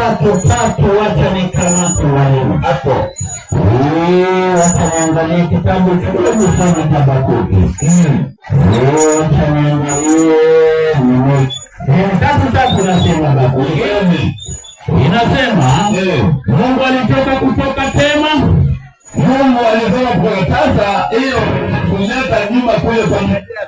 tatu, wacha nikamate walimu hapo. Wacha niangalie kitabu kidogo sana cha Habakuki. Wacha niangalie tatu nasema Habakuki. Inasema Mungu alitoka kutoka Tema. Mungu alitoka kutoka sasa, hiyo kuleta nyuma kule kwa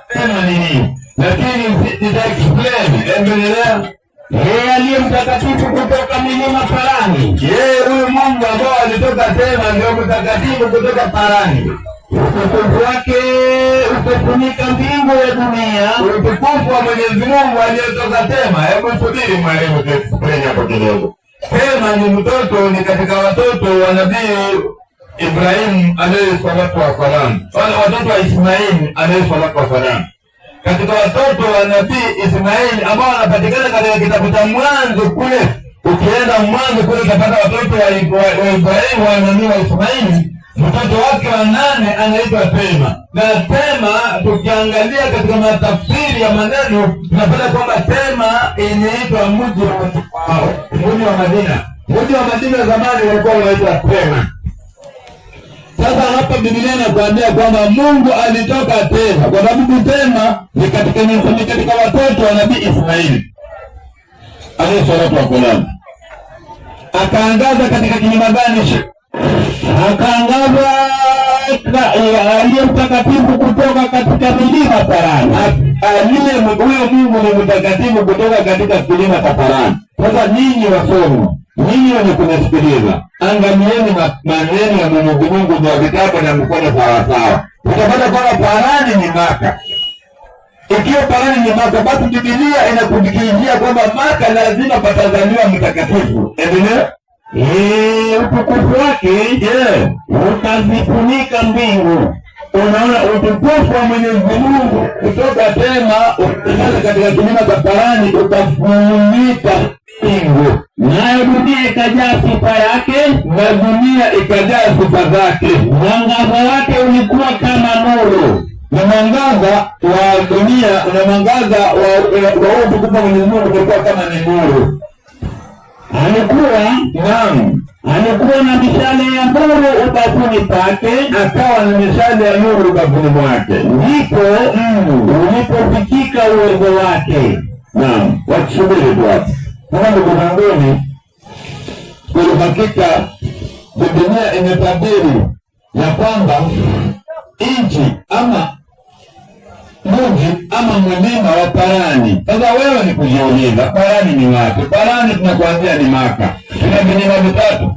Tema nini? Lakini nitaexplain, endelea. Yeye aliye mtakatifu kutoka milima Parani. Yeye huyu Mungu ambao alitoka Tema ndio mtakatifu kutoka Parani. Utukufu wake utafunika mbingu ya dunia. Utukufu wa Mwenyezi Mungu aliyetoka Tema. Hebu subiri mwalimu tuexplain hapo kidogo. Tema ni mtoto, ni katika watoto wa Nabii Ibrahim alayhi salatu wa salam. Wale watoto wa Ismail alayhi salatu wa salam. Katika watoto wa Nabii Ismail ambao wanapatikana katika kitabu cha Mwanzo kule. Ukienda Mwanzo kule utapata watoto wa Ibrahim wa Nabii wa Ismail. Mtoto wake wa 8 anaitwa Tema. Na Tema tukiangalia katika matafsiri ya maneno tunapata kwamba Tema inaitwa mji wa Madina. Mji wa Madina zamani ulikuwa unaitwa Tema. Sasa hapa Biblia inakuambia kwamba Mungu alitoka Tema, kwa sababu Tema ni katika watoto wa Nabii Ismaili alayhi salatu wa salam. Akaangaza katika kilima gani? Akaangaza aliye mtakatifu kutoka katika milima Parani. Huyo Mungu ni mtakatifu kutoka katika kilima cha Parani. Sasa nyinyi wasomi, nyinyi wenye kunisikiliza, angalieni maneno ya Mungu ndio vitabu na mkono sawasawa. Utapata kwamba Parani ni Maka. Ikiwa Parani ni Maka, basi Biblia inakudikizia kwamba Maka lazima patazaliwa mtakatifu. Endelea. Utukufu wake utazifunika mbingu. Unaona utukufu wa Mwenyezi Mungu kutoka Tema katika kilima cha Parani utafunika mbingu. Nayo dunia ikajaa sifa yake, na dunia ikajaa sifa zake. Mwangaza wake ulikuwa kama nuru. Na mwangaza wa dunia na mwangaza wa utukufu wa Mwenyezi Mungu ulikuwa kama ni nuru. Alikuwa na mishale ya nuru ubavuni pake, akawa na mishale ya nuru ubavuni mwake. Ndipo ulipofikika uwezo wake. Naam, wakisubiri tu hapo. Kwa ndugu zangu, kwa hakika Biblia imetabiri ya kwamba nchi ama mji ama mlima wa Parani. Sasa wewe ni kujiuliza, Parani ni wapi? Parani tunakuambia ni Maka. Kuna milima mitatu.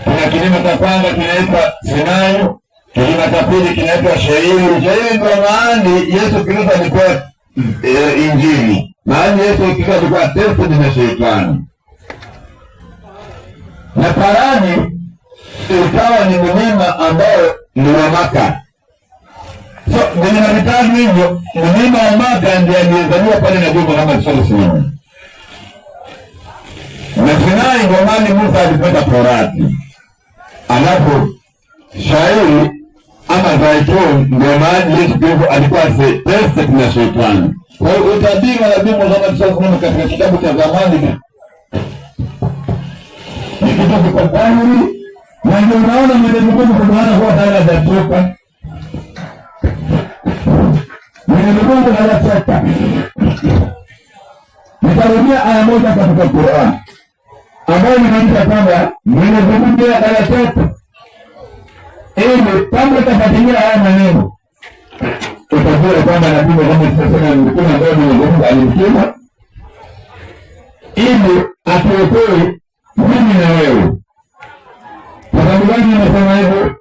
Kuna kilima cha kwanza kinaitwa Sinai, kilima cha pili kinaitwa Sheiri. Sheiri ndio mahali Yesu Kristo alikuwa Injili. Mahali Yesu Kristo alikuwa tested na Shetani. Na Parani ikawa ni mlima ambao ni wa Maka. So, milima mitatu hivyo, mlima wa Maka ndiye aliyezaliwa pale na Mungu kama Solomon. Na Sinai ndio mahali Musa alipata Torati. Alafu Shairi ama Zaituni ndio mahali Yesu Kristo alikuwa tested na Shetani. Kwa hiyo utabiri wa Nabii Muhammad sallallahu alaihi wasallam katika kitabu cha zamani ni kitu kwa dhahiri, na ndio unaona Mwenyezi Mungu subhanahu wa ta'ala anatoka. Mwenyezi Mungu anatoka. Nitarudia aya moja katika Qur'an ambayo inaonyesha kwamba Mwenyezi Mungu anatoka. Kama utafuatilia haya maneno utajua kwamba Nabii Muhammad sallallahu alaihi wasallam ambaye Mwenyezi Mungu alimtuma ili atuokoe mimi na wewe. Kwa sababu gani anasema hivyo?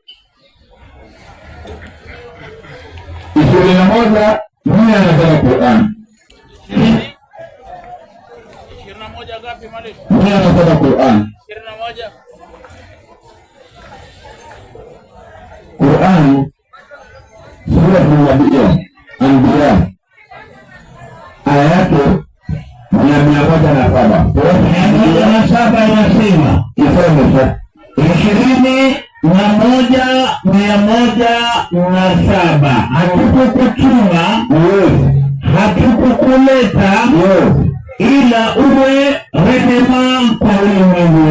21 mimi anasema Qur'an. 21 ngapi mwalimu? Mimi anasema Qur'an. 21 Qur'an sura Al-Anbiya aya yake 107. Sura Al-Anbiya inasema isome 21:107. Hatukukuchuma, hatukukuleta ila uwe rehema kwa ulimwengu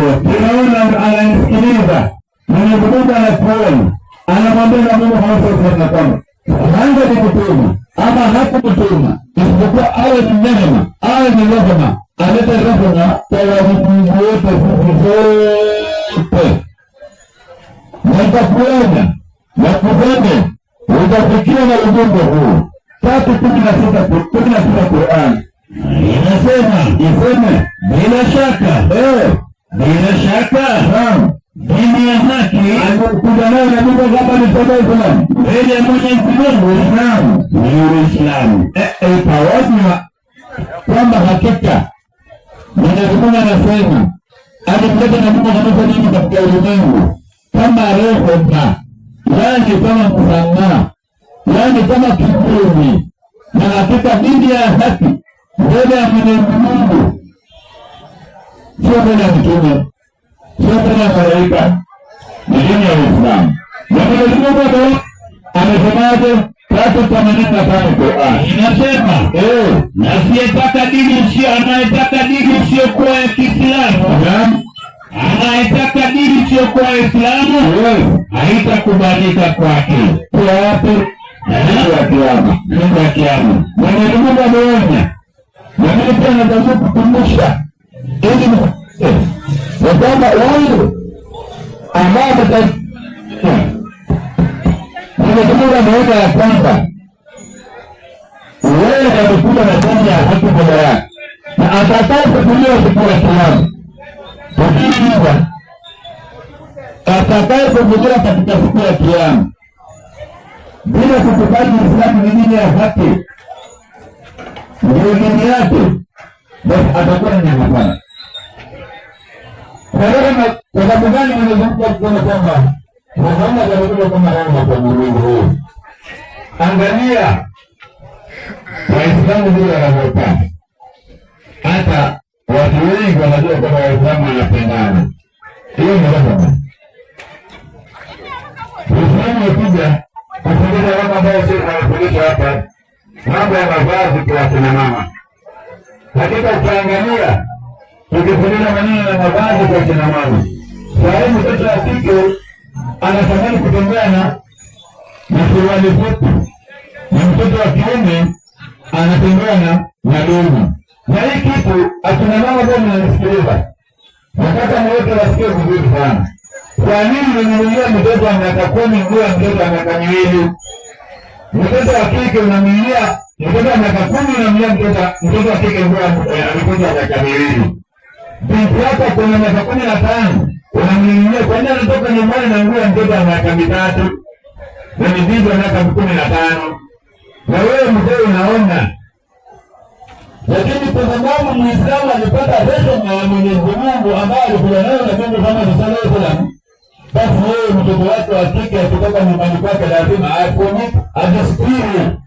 Mungu anakuona, anamwambia Mungu hawasema kwamba hanga ni kutuma ama hakutuma, isipokuwa awe ni neema, awe ni rehema, alete rehema kwa wajibu wote zote. Nitakuona na kuzeme utafikiwa na ujumbe huu. 3:16 Qur'an inasema iseme bila shaka dini ya haki alikuja nayo na Mungu hapa ni Islam. Mbele ya Mwenyezi Mungu ni Uislamu. Itawaje kwamba hakika Mwenyezi Mungu anasema alikuja na Mungu hapa nini katika ulimwengu kama rehema, yaani kama msamaha, yaani kama kiburi, na hakika dini ya haki mbele ya Mwenyezi Mungu, sio mbele ya mtume, sio mbele ya malaika, ni dini ya Uislamu. Na Mwenyezi Mungu amesemaje? 3:85 Qur'an inasema na asiyetaka dini anayetaka dini isiyokuwa ya Kiislamu, anayetaka dini isiyokuwa ya Islamu haitakubalika kwake siku ya Kiyama. Mwenyezi Mungu ameonya, na mimi pia nataka kukumbusha ili ya kwamba wale ambao Mwenyezi Mungu ameonya ya kwamba wewe amekuja na dini ya haki mbele yake, na atakayefufuliwa siku ya Kiyama atakayefufuliwa katika siku ya Kiyama bila kukubali Uislamu ni dini ya haki, ndio dini yake, basi atakuwa ni hasara. Kwa sababu gani Mwenyezi Mungu alisema kwamba Muhammad amekuja kama rehema kwa ulimwengu huu? Angalia Waislamu ndio wanavyopenda. Hata watu wengi wanajua kwamba Waislamu wanapendana. Hiyo ni rehema. Uislamu umekuja kufundisha mambo ambayo sisi tunafundisha hapa, mambo ya mavazi kwa kina mama. Hakika ukiangalia tukifundisha maneno ya mavazi kwa kina mama, sasa mtoto wa kike anatamani kutembea na suruali fupi, na mtoto wa kiume anatembea na doma. Na hii kitu akina mama ambao mnanisikiliza, nataka mwote wasikie vizuri sana. Kwa nini unanunulia mtoto wa miaka 10 nguo ya mtoto wa miaka 2? Mtoto wa kike unamnunulia mtoto wa miaka 10, unamnunulia mtoto wa kike nguo ya mtoto wa miaka 2. Binti yako kuna miaka 15 unamnunulia, kwa nini anatoka nyumbani na nguo ya mtoto wa miaka 3 na ni binti wa miaka 15? Na wewe mzee unaona. Lakini kwa sababu Muislamu alipata rehema ya Mwenyezi Mungu ambaye alikuja nayo na Mungu Muhammad sallallahu alaihi wasallam, basi wewe mtoto wako wa kike akitoka nyumbani kwake lazima afunike, ajistiri.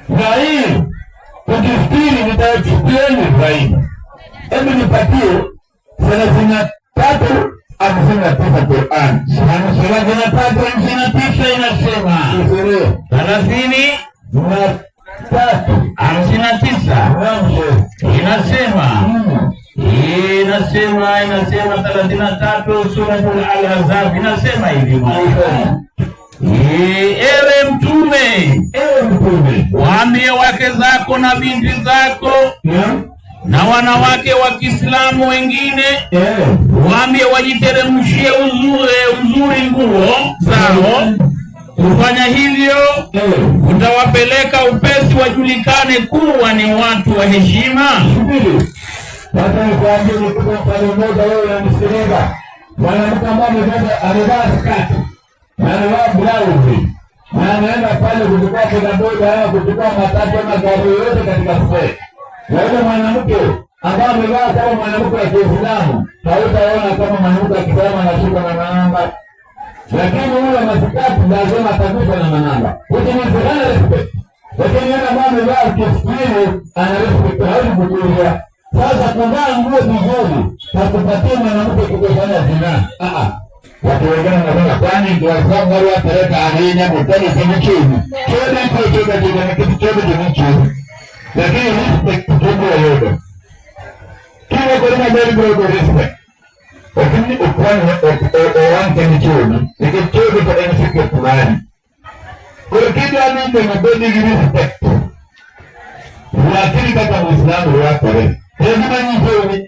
Na hii kujistiri nitaexplain zaidi. Hebu nipatie 33:59 Qur'an. 33:59 inasema 33 Suratul Al-Ahzab inasema hivi: ewe mtume, waambie wake zako na binti zako na wanawake wa Kiislamu wengine, waambie wajiteremshie uzuri nguo zao. Kufanya hivyo utawapeleka upesi wajulikane kuwa ni watu wa heshima. Sasa nikwambie ni kwa mfano mmoja, wewe unamsikiliza mwanamke ambaye amevaa skati na anavaa blouse na anaenda pale kuchukua bodaboda au kuchukua matatu na gari yote katika square. Na yule mwanamke ambaye amevaa kama mwanamke wa Kiislamu, hautaona kama mwanamke wa Kiislamu anashika na manamba. Lakini yule masikati lazima atakuwa na manamba. Wote ni sana respect. Lakini yule ambaye amevaa Kiislamu ana respect, hawezi kujulia. Sasa kuvaa nguo vizuri hakupatie mwanamke kufanya zina. Watu wengine wanasema kwani ndio Waislamu wale wapeleka alinya mtani kwenye chini. Chote ni kitu chote chini. Lakini respect kubwa yote. Kile kwa nini ndio respect. Lakini ni ukwan owan kan choni ke choni pa en sikre fulani kwa kitu ni mabodi respect lakini kama Muislamu wako lazima ni